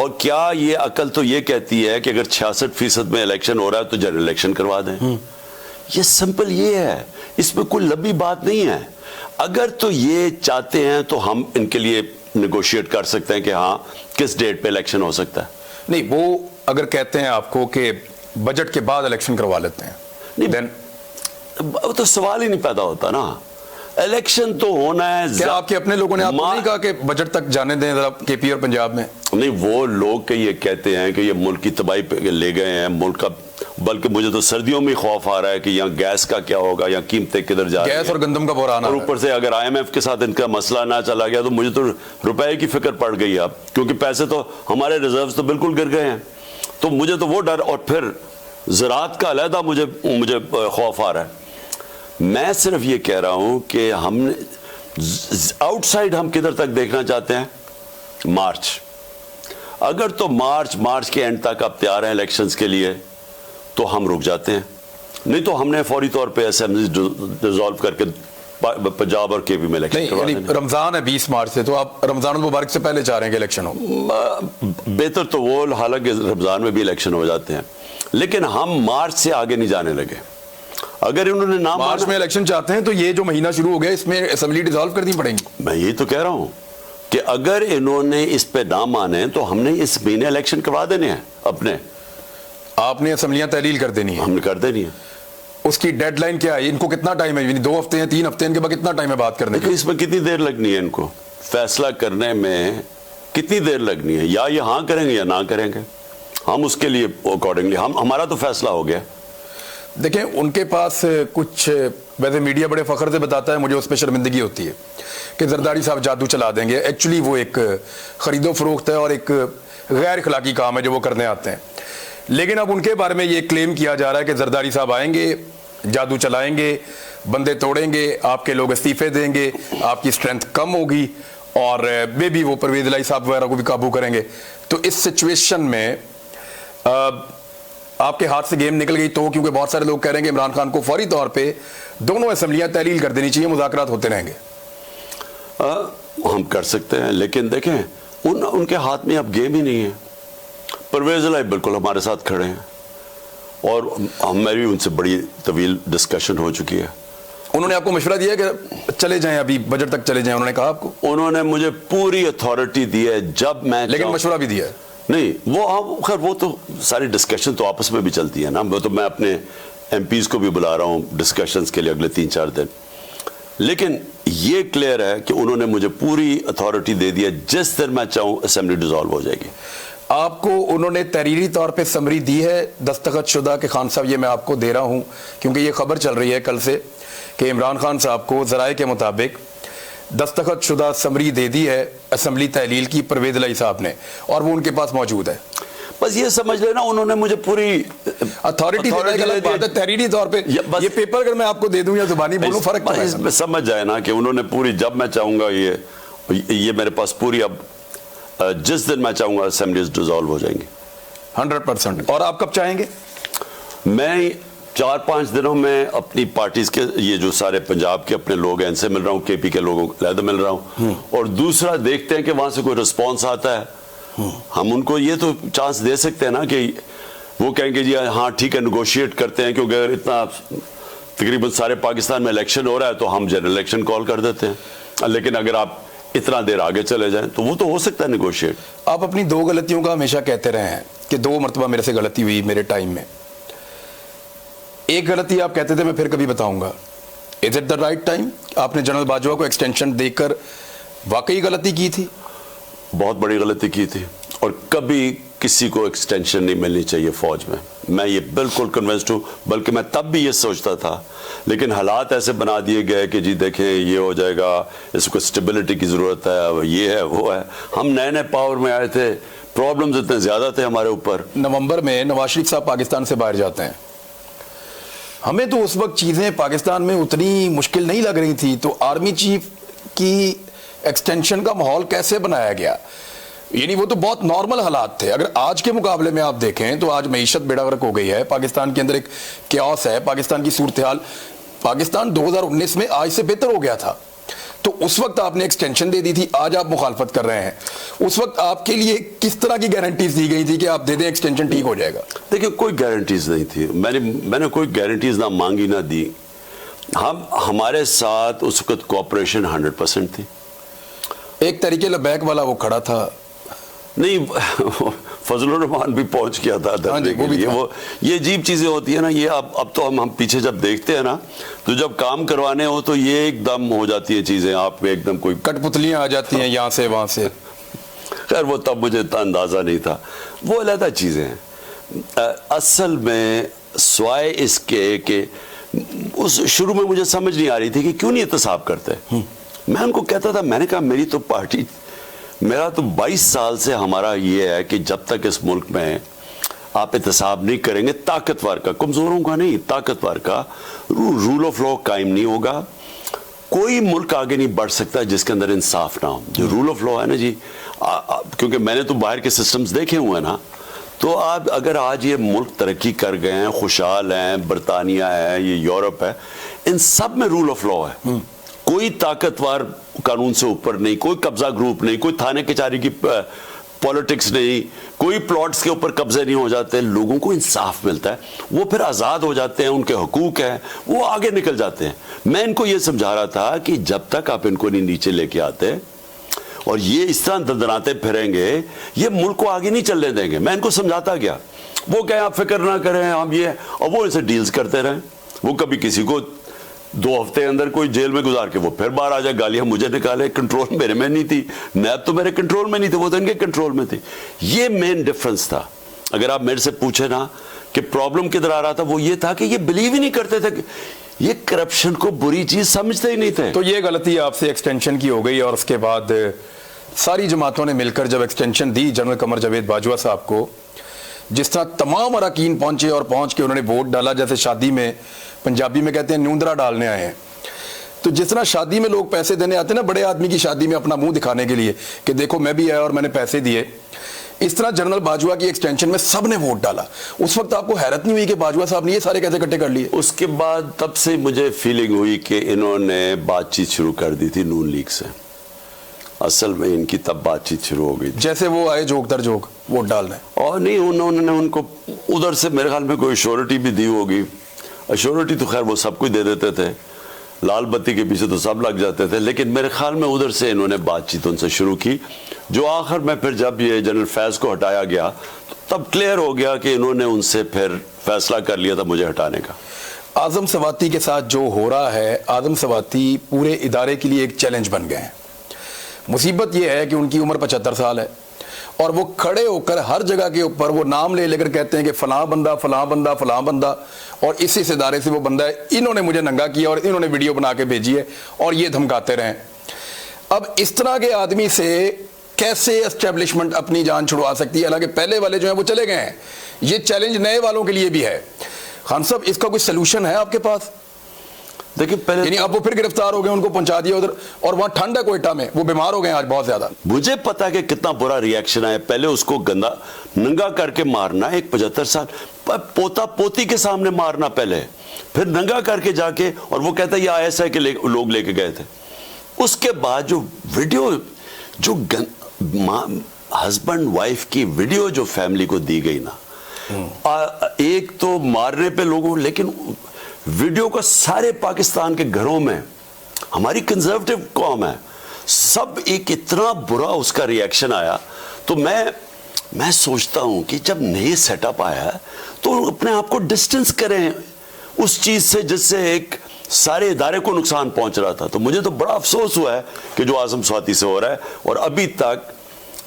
اور کیا یہ عقل تو یہ کہتی ہے کہ اگر 66% میں الیکشن ہو رہا ہے تو جنرل الیکشن کروا دیں؟ یہ سمپل یہ ہے، اس میں کوئی لمبی بات نہیں ہے. اگر تو یہ چاہتے ہیں تو ہم ان کے لیے نیگوشیٹ کر سکتے ہیں کہ ہاں کس ڈیٹ پہ الیکشن ہو سکتا ہے. نہیں، وہ اگر کہتے ہیں آپ کو کہ بجٹ کے بعد الیکشن کروا لیتے ہیں، نہیں تو سوال ہی نہیں پیدا ہوتا نا. الیکشن تو ہونا ہے. کیا آپ کے اپنے لوگوں نے آپ کو نہیں کہا کہ بجٹ تک جانے دیں ذرا کے پی اور پنجاب میں؟ نہیں، وہ لوگ کہ یہ کہتے ہیں کہ یہ ملک کی تباہی پہ لے گئے ہیں ملک کا، بلکہ مجھے تو سردیوں میں خوف آ رہا ہے کہ یہاں گیس کا کیا ہوگا، یہاں قیمتیں کدھر جا رہی ہیں، گیس اور گندم کا بحران، اور اوپر سے اگر IMF کے ساتھ ان کا مسئلہ نہ چلا گیا تو مجھے تو روپے کی فکر پڑ گئی اب، کیونکہ پیسے تو ہمارے ریزروز تو بالکل گر گئے ہیں. تو مجھے تو وہ ڈر، اور پھر زراعت کا علیحدہ مجھے خوف آ رہا ہے. میں صرف یہ کہہ رہا ہوں کہ ہم آؤٹ سائڈ ہم کدھر تک دیکھنا چاہتے ہیں؟ مارچ. اگر تو مارچ کے اینڈ تک آپ تیار ہیں الیکشنز کے لیے تو ہم رک جاتے ہیں، نہیں تو ہم نے فوری طور پہ اسمبلی ڈیزالو کر کے پنجاب اور KP میں الیکشن کروا دیں. رمضان ہے 20 مارچ سے، تو آپ رمضان المبارک سے پہلے چاہ رہے ہیں کہ الیکشن ہو؟ بہتر تو وہ، حالانکہ رمضان میں بھی الیکشن ہو جاتے ہیں، لیکن ہم مارچ سے آگے نہیں جانے لگے. اگر انہوں نے نام مارچ میں الیکشن چاہتے ہیں تو یہ جو مہینہ شروع ہو گیا اس میں اسمبلی ڈیزالو کرنی پڑیں گی. میں یہی تو کہہ رہا ہوں کہ اگر انہوں نے اس پہ نہ مانے تو ہم نے اس مہینے الیکشن کروا دینے ہیں اپنے. آپ نے اسمبلیاں تحلیل کر دینی ہیں؟ ہم نے کر دینی ہے. اس کی ڈیڈ لائن کیا ہے؟ ان کو کتنا ٹائم ہے؟ 2 ہفتے ہیں، 3 ہفتے ہیں، ان کے بعد کتنا ٹائم ہے بات کرنے کے؟ اس میں کتنی دیر لگنی ہے ان کو فیصلہ کرنے میں؟ کتنی دیر لگنی ہے؟ یا یہ ہاں کریں گے یا نہ کریں گے. ہم اس کے لیے اکارڈنگلی ہمارا تو فیصلہ ہو گیا. دیکھیں ان کے پاس کچھ، ویسے میڈیا بڑے فخر سے بتاتا ہے، مجھے اس پہ شرمندگی ہوتی ہے کہ زرداری صاحب جادو چلا دیں گے. ایکچولی وہ ایک خرید و فروخت ہے اور ایک غیر اخلاقی کام ہے جو وہ کرنے آتے ہیں. لیکن اب ان کے بارے میں یہ کلیم کیا جا رہا ہے کہ زرداری صاحب آئیں گے، جادو چلائیں گے، بندے توڑیں گے، آپ کے لوگ استعفے دیں گے، آپ کی سٹرینتھ کم ہوگی، اور بے بھی وہ پرویز الہی صاحب وغیرہ کو بھی قابو کریں گے. تو اس سچویشن میں آپ کے ہاتھ سے گیم نکل گئی تو، کیونکہ بہت سارے لوگ کہہ رہے ہیں کہ عمران خان کو فوری طور پہ دونوں اسمبلیاں تحلیل کر دینی چاہیے، مذاکرات ہوتے رہیں گے. ہم کر سکتے ہیں، لیکن دیکھیں ان کے ہاتھ میں اب گیم ہی نہیں ہے. پرویز الہی بالکل ہمارے ساتھ کھڑے ہیں اور ہماری ان سے بڑی طویل ڈسکشن ہو چکی ہے. انہوں نے آپ کو مشورہ دیا کہ چلے جائیں ابھی بجٹ تک چلے جائیں؟ انہوں نے کہا آپ کو؟ انہوں نے مجھے پوری اتھارٹی دی ہے جب میں، لیکن مشورہ بھی دیا ہے؟ نہیں، وہ خیر وہ تو ساری ڈسکشن تو آپس میں بھی چلتی ہے نا. وہ تو میں اپنے MPs کو بھی بلا رہا ہوں ڈسکشنز کے لیے اگلے 3-4 دن. لیکن یہ کلیئر ہے کہ انہوں نے مجھے پوری اتھارٹی دے دی ہے، جس دن میں چاہوں اسمبلی ڈیزالو ہو جائے گی. آپ کو انہوں نے تحریری طور پہ سمری دی ہے دستخط شدہ کہ خان صاحب یہ میں آپ کو دے رہا ہوں، کیونکہ یہ خبر چل رہی ہے کل سے کہ عمران خان صاحب کو ذرائع کے مطابق دستخط شدہ سمری دے دی ہے اسمبلی تحلیل کی پرویز الہی صاحب نے، اور وہ ان کے پاس موجود ہے؟ بس یہ سمجھ لینا انہوں نے مجھے پوری اتھارٹی تحریری طور پہ. یہ پیپر اگر میں آپ کو دے دوں یا زبانی بولوں فرق کیا ہے؟ اس میں سمجھ جائے نا کہ انہوں نے پوری، جب میں چاہوں گا یہ میرے پاس پوری، اب جس دن میں چاہوں گا اسمبلیز ڈیزالو ہو جائیں گی 100%. اور آپ کب چاہیں گے؟ میں 4-5 دنوں میں اپنی پارٹیز کے یہ جو سارے پنجاب کے اپنے لوگ ہیں ان سے مل رہا ہوں، KP کے لوگوں کو علیحدہ مل رہا ہوں، اور دوسرا دیکھتے ہیں کہ وہاں سے کوئی رسپانس آتا ہے. ہم ان کو یہ تو چانس دے سکتے ہیں نا کہ وہ کہیں گے جی ہاں ٹھیک ہے نیگوشیٹ کرتے ہیں، کیونکہ اگر اتنا تقریباً سارے پاکستان میں الیکشن ہو رہا ہے تو ہم جنرل الیکشن کال کر دیتے ہیں. لیکن اگر آپ اتنا دیر آگے چلے جائیں تو وہ تو ہو سکتا ہے نیگوشیٹ. آپ اپنی 2 غلطیوں کا ہمیشہ کہتے رہے ہیں کہ 2 مرتبہ میرے سے غلطی ہوئی میرے ٹائم میں. ایک غلطی آپ کہتے تھے میں پھر کبھی بتاؤں گا. Is it the right time? آپ نے جنرل باجوہ کو ایکسٹینشن دے کر واقعی غلطی کی تھی؟ بہت بڑی غلطی کی تھی، اور کبھی کسی کو ایکسٹینشن نہیں ملنی چاہیے فوج میں. میں یہ بالکل کنونسڈ ہوں، بلکہ میں تب بھی یہ سوچتا تھا، لیکن حالات ایسے بنا دیے گئے کہ جی دیکھیں یہ ہو جائے گا، اس کو اسٹیبلٹی کی ضرورت ہے، یہ ہے وہ ہے. ہم نئے پاور میں آئے تھے، پرابلمز اتنے زیادہ تھے ہمارے اوپر. نومبر میں نواز شریف صاحب پاکستان سے باہر جاتے ہیں. ہمیں تو اس وقت چیزیں پاکستان میں اتنی مشکل نہیں لگ رہی تھی، تو آرمی چیف کی ایکسٹینشن کا ماحول کیسے بنایا گیا؟ یعنی وہ تو بہت نارمل حالات تھے. اگر آج کے مقابلے میں آپ دیکھیں تو آج معیشت بیڑا غرق ہو گئی ہے، پاکستان کے اندر ایک کیوس ہے، پاکستان کی صورتحال، پاکستان 2019 میں آج سے بہتر ہو گیا تھا. تو اس وقت آپ نے ایکسٹینشن دے دی تھی, آج آپ مخالفت کر رہے ہیں. اس وقت آپ کے لیے کس طرح کی گارنٹیز دی گئی تھی کہ آپ دے دیں ایکسٹینشن ٹھیک ہو جائے گا؟ دیکھیں کوئی گارنٹیز نہیں تھی, میں نے کوئی گارنٹیز نہ مانگی نہ دی. ہمارے ساتھ اس وقت کوآپریشن 100% تھی. ایک طریقے لبیک والا وہ کھڑا تھا, نہیں فضل الرحمان بھی پہنچ گیا تھا دھرنے کے لیے. وہ یہ عجیب چیزیں ہوتی ہیں نا, یہ اب تو ہم پیچھے جب دیکھتے ہیں نا, تو جب کام کروانے ہو تو یہ ایک دم ہو جاتی ہیں چیزیں, آپ میں ایک دم کوئی کٹ پتلیاں آ جاتی ہیں یہاں سے وہاں سے. خیر وہ تب مجھے اتنا اندازہ نہیں تھا, وہ علیحدہ چیزیں ہیں. اصل میں سوائے اس کے کہ اس شروع میں مجھے سمجھ نہیں آ رہی تھی کہ کیوں نہیں احتساب کرتے. میں ان کو کہتا تھا, میں نے کہا میری تو پارٹی, میرا تو 22 سال سے ہمارا یہ ہے کہ جب تک اس ملک میں آپ احتساب نہیں کریں گے, طاقتور کا, کمزوروں کا نہیں, طاقتور کا رول آف لا قائم نہیں ہوگا. کوئی ملک آگے نہیں بڑھ سکتا جس کے اندر انصاف نہ ہو. جو رول آف لا ہے نا جی, کیونکہ میں نے تو باہر کے سسٹمز دیکھے ہوئے ہیں نا, تو آپ اگر آج یہ ملک ترقی کر گئے ہیں, خوشحال ہیں, برطانیہ ہے, یہ یورپ ہے, ان سب میں رول آف لا ہے. کوئی طاقتور قانون سے اوپر نہیں, کوئی قبضہ گروپ نہیں, کوئی تھانے کچہری کی پولیٹکس نہیں, کوئی پلاٹس کے اوپر قبضے نہیں ہو جاتے. لوگوں کو انصاف ملتا ہے, وہ پھر آزاد ہو جاتے ہیں, ان کے حقوق ہیں, وہ آگے نکل جاتے ہیں. میں ان کو یہ سمجھا رہا تھا کہ جب تک آپ ان کو نہیں نیچے لے کے آتے اور یہ اس طرح دندناتے پھریں گے, یہ ملک کو آگے نہیں چلنے دیں گے. میں ان کو سمجھاتا گیا, وہ کہیں آپ فکر نہ کریں, ہم یہ, اور وہ ان سے ڈیلز کرتے رہیں. وہ کبھی کسی کو 2 ہفتے اندر کوئی جیل میں گزار کے وہ پھر باہر آ جائے, گالیاں مجھے نکالے. کنٹرول میرے میں نہیں تھی, نیب تو میرے کنٹرول میں نہیں تھے, وہ تو ان کے کنٹرول میں تھی. یہ مین ڈفرنس تھا. اگر آپ میرے سے پوچھیں نا کہ پرابلم کدھر آ رہا تھا, وہ یہ تھا کہ یہ بلیو ہی نہیں کرتے تھے, یہ کرپشن کو بری چیز سمجھتے ہی نہیں تھے. تو یہ غلطی آپ سے ایکسٹینشن کی ہو گئی, اور اس کے بعد ساری جماعتوں نے مل کر جب ایکسٹینشن دی جنرل قمر جاوید باجوہ صاحب کو, جس طرح تمام اراکین پہنچے اور پہنچ کے انہوں نے ووٹ ڈالا, جیسے شادی میں پنجابی میں کہتے ہیں نیوندرا ڈالنے آئے ہیں. تو جس طرح شادی میں لوگ پیسے دینے آتے ہیں نا, بڑے آدمی کی شادی میں اپنا منہ دکھانے کے لیے کہ دیکھو میں بھی آیا اور میں نے پیسے دیے, اس طرح جنرل باجوہ کی ایکسٹینشن میں سب نے ووٹ ڈالا. اس وقت آپ کو حیرت نہیں ہوئی کہ باجوہ صاحب نے یہ سارے کیسے اکٹھے کر لیے؟ اس کے بعد تب سے مجھے فیلنگ ہوئی کہ انہوں نے بات چیت شروع کر دی تھی نون لیگ سے. اصل میں ان کی تب بات چیت شروع ہو گئی, جیسے وہ آئے جھوک در جھوک ووٹ ڈالنے, اور نہیں انہوں نے ان کو ادھر سے میرے خیال میں کوئی ایشورٹی بھی دی ہوگی. ایشورٹی تو خیر وہ سب کچھ دے دیتے تھے, لال بتی کے پیچھے تو سب لگ جاتے تھے, لیکن میرے خیال میں ادھر سے انہوں نے بات چیت ان سے شروع کی, جو آخر میں پھر جب یہ جنرل فیض کو ہٹایا گیا تب کلیئر ہو گیا کہ انہوں نے ان سے پھر فیصلہ کر لیا تھا مجھے ہٹانے کا. اعظم سواتی کے ساتھ جو ہو رہا ہے, اعظم سواتی پورے ادارے کے لیے ایک چیلنج بن گئے ہیں. مصیبت یہ ہے کہ ان کی عمر 75 سال ہے, اور وہ کھڑے ہو کر ہر جگہ کے اوپر وہ نام لے کر کہتے ہیں کہ فلاں بندہ فلاں بندہ فلاں بندہ, اور اس ادارے سے وہ بندہ ہے, انہوں نے مجھے ننگا کیا اور انہوں نے ویڈیو بنا کے بھیجی ہے, اور یہ دھمکاتے رہیں. اب اس طرح کے آدمی سے کیسے اسٹیبلشمنٹ اپنی جان چھڑوا سکتی ہے؟ حالانکہ پہلے والے جو ہیں وہ چلے گئے ہیں. یہ چیلنج نئے والوں کے لیے بھی ہے. خان صاحب اس کا کوئی سلوشن ہے آپ کے پاس؟ دیکھیں پہلے یعنی اب وہ پھر گرفتار ہو گئے, ان کو پہنچا دیا ادھر, اور وہاں ٹھنڈ ہے کوئٹہ میں, وہ بیمار ہو گئے آج بہت زیادہ. مجھے پتا کہ کتنا برا ریاکشن ہے. پہلے اس کو گندا ننگا کر کے مارنا, ایک 75 سال پوتا پوتی کے سامنے مارنا پہلے, پھر ننگا کر کے جا کے, اور وہ کہتا ہے یہ ایسا ہے کہ لوگ لے کے گئے تھے. اس کے بعد جو ویڈیو, جو ہسبینڈ وائف کی ویڈیو جو فیملی کو دی گئی نا, ایک تو مارنے پہ لوگوں, لیکن ویڈیو کا سارے پاکستان کے گھروں میں, ہماری کنزرویٹو قوم ہے, سب ایک اتنا برا اس کا ریاکشن آیا. تو میں سوچتا ہوں کہ جب نئے سیٹ اپ آیا ہے تو اپنے آپ کو ڈسٹنس کریں اس چیز سے جس سے ایک سارے ادارے کو نقصان پہنچ رہا تھا. تو مجھے تو بڑا افسوس ہوا ہے کہ جو اعظم سواتی سے ہو رہا ہے, اور ابھی تک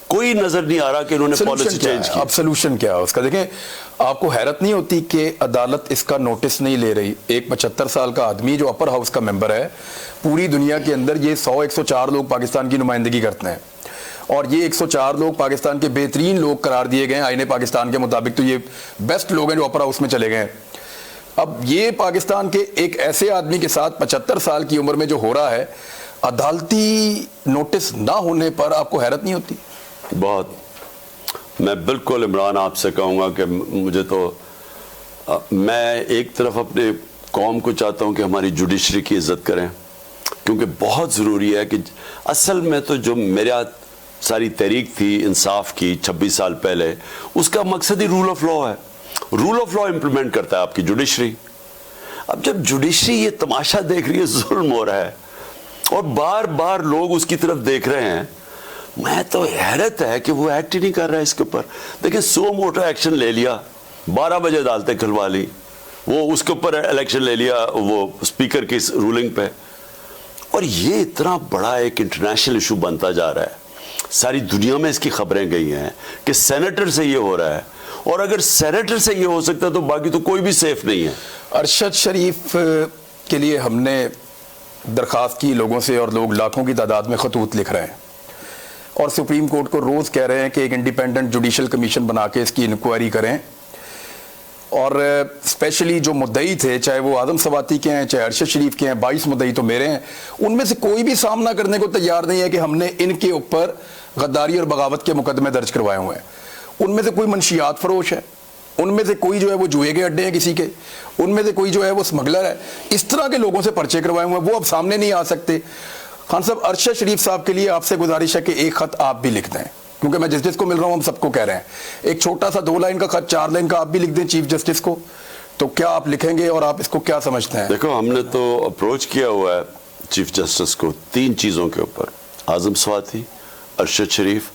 کوئی نظر نہیں آ رہا کہ انہوں نے پالیسی چینج کی. اب سلوشن کیا ہے اس کا؟ دیکھیں آپ کو حیرت نہیں ہوتی کہ عدالت اس کا نوٹس نہیں لے رہی؟ ایک 75 سال کا آدمی جو اپر ہاؤس کا ممبر ہے, پوری دنیا کے اندر یہ 100-104 لوگ پاکستان کی نمائندگی کرتے ہیں, اور یہ 104 لوگ پاکستان کے بہترین لوگ قرار دیے گئے ہیں آئین پاکستان کے مطابق. تو یہ بیسٹ لوگ ہیں جو اپر ہاؤس میں چلے گئے ہیں. اب یہ پاکستان کے ایک ایسے آدمی کے ساتھ 75 سال کی عمر میں جو ہو رہا ہے, عدالتی نوٹس نہ ہونے پر آپ کو حیرت نہیں ہوتی؟ بہت. میں بالکل عمران آپ سے کہوں گا کہ مجھے تو, میں ایک طرف اپنے قوم کو چاہتا ہوں کہ ہماری جوڈیشری کی عزت کریں, کیونکہ بہت ضروری ہے کہ اصل میں تو جو میرے ہاتھ ساری تحریک تھی انصاف کی 26 سال پہلے، اس کا مقصد ہی رول آف لا ہے. رول آف لا امپلیمنٹ کرتا ہے آپ کی جوڈیشری. اب جب جوڈیشری یہ تماشا دیکھ رہی ہے ظلم ہو رہا ہے اور بار بار لوگ اس کی طرف دیکھ رہے ہیں، میں تو حیرت ہے کہ وہ ایکٹ ہی نہیں کر رہا ہے اس کے اوپر. دیکھیں سو موٹا ایکشن لے لیا، 12 بجے عدالتیں کھلوا لی، وہ اس کے اوپر الیکشن لے لیا وہ اسپیکر کی رولنگ پہ. اور یہ اتنا بڑا ایک انٹرنیشنل ایشو بنتا جا رہا ہے، ساری دنیا میں اس کی خبریں گئی ہیں کہ سینیٹر سے یہ ہو رہا ہے، اور اگر سینیٹر سے یہ ہو سکتا ہے تو باقی تو کوئی بھی سیف نہیں ہے. ارشد شریف کے لیے ہم نے درخواست کی لوگوں سے، اور لوگ لاکھوں کی تعداد میں خطوط لکھ رہے ہیں اور سپریم کورٹ کو روز کہہ رہے ہیں کہ ایک انڈیپینڈنٹ جوڈیشل کمیشن بنا کے اس کی انکوائری کریں. اور اسپیشلی جو مدعی تھے، چاہے وہ اعظم سواتی کے ہیں چاہے ارشد شریف کے ہیں، 22 مدعی تو میرے ہیں، ان میں سے کوئی بھی سامنا کرنے کو تیار نہیں ہے کہ ہم نے ان کے اوپر غداری اور بغاوت کے مقدمے درج کروائے ہوئے ہیں. ان میں سے کوئی منشیات فروش ہے، ان میں سے کوئی جو ہے وہ جوئے کے اڈے ہیں کسی کے، ان میں سے کوئی جو ہے وہ سمگلر ہے. اس طرح کے لوگوں سے پرچے کروائے ہوئے ہیں، وہ اب سامنے نہیں آ سکتے. خان صاحب، ارشد شریف صاحب کے لیے آپ سے گزارش ہے کہ ایک خط آپ بھی لکھ دیں، کیونکہ میں جس کو مل رہا ہوں ہم سب کو کہہ رہے ہیں، ایک چھوٹا سا 2 لائن کا خط 4 لائن کا آپ بھی لکھ دیں چیف جسٹس کو. تو کیا آپ لکھیں گے اور آپ اس کو کیا سمجھتے ہیں؟ دیکھو، ہم نے تو اپروچ کیا ہوا ہے چیف جسٹس کو 3 چیزوں کے اوپر، اعظم سواتی، ارشد شریف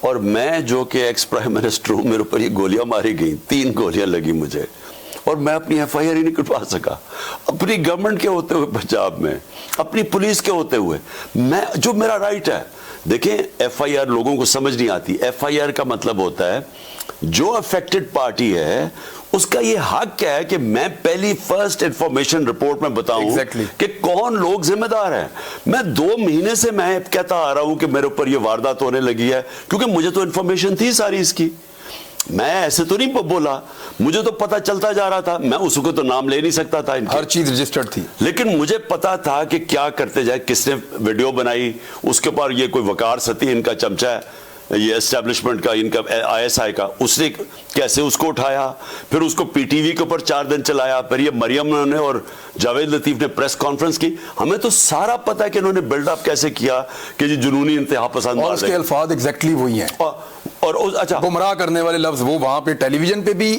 اور میں جو کہ ایکس پرائم منسٹر ہوں. میرے اوپر یہ گولیاں ماری گئیں، 3 گولیاں لگی مجھے، اور میں اپنی ایف آئی آر ہی نہیں کٹوا سکا. اپنی گورنمنٹ کے ہوتے ہوئے پنجاب میں، اپنی پولیس کے ہوتے ہوئے، میں جو میرا رائٹ ہے. دیکھیں ایف آئی آر لوگوں کو سمجھ نہیں آتی. ایف آئی آر کا مطلب ہوتا ہے جو افیکٹڈ پارٹی ہے اس کا یہ حق ہے کہ میں پہلی فرسٹ انفارمیشن رپورٹ میں بتاؤں کہ کون لوگ ذمہ دار ہیں. میں 2 مہینے سے میں کہتا آ رہا ہوں کہ میرے اوپر یہ واردات ہونے لگی ہے، کیونکہ مجھے تو انفارمیشن تھی ساری اس کی. میں ایسے تو نہیں بولا، مجھے تو پتا چلتا جا رہا تھا. میں اس کو تو نام لے نہیں سکتا تھا، ہر چیز رجسٹرڈ تھی، لیکن مجھے پتا تھا کہ کیا کرتے جائے، کس نے ویڈیو بنائی، اس کے بعد یہ کوئی وقار ستی ان کا چمچہ ہے، یہ اسٹیبلشمنٹ کا، ان کا آئی ایس آئی کا، اس نے کیسے اس کو اٹھایا، پھر اس کو پی ٹی وی کے اوپر 4 دن چلایا، پھر یہ مریم نے اور جاوید لطیف نے پریس کانفرنس کی. ہمیں تو سارا پتا ہے کہ انہوں نے بلڈ اپ کیسے کیا کہ یہ جنونی انتہا پسند، اور اس کے الفاظ ایگزیکٹلی وہی ہیں. اور اچھا گمراہ کرنے والے لفظ وہ وہاں پہ ٹیلی ویژن پہ بھی،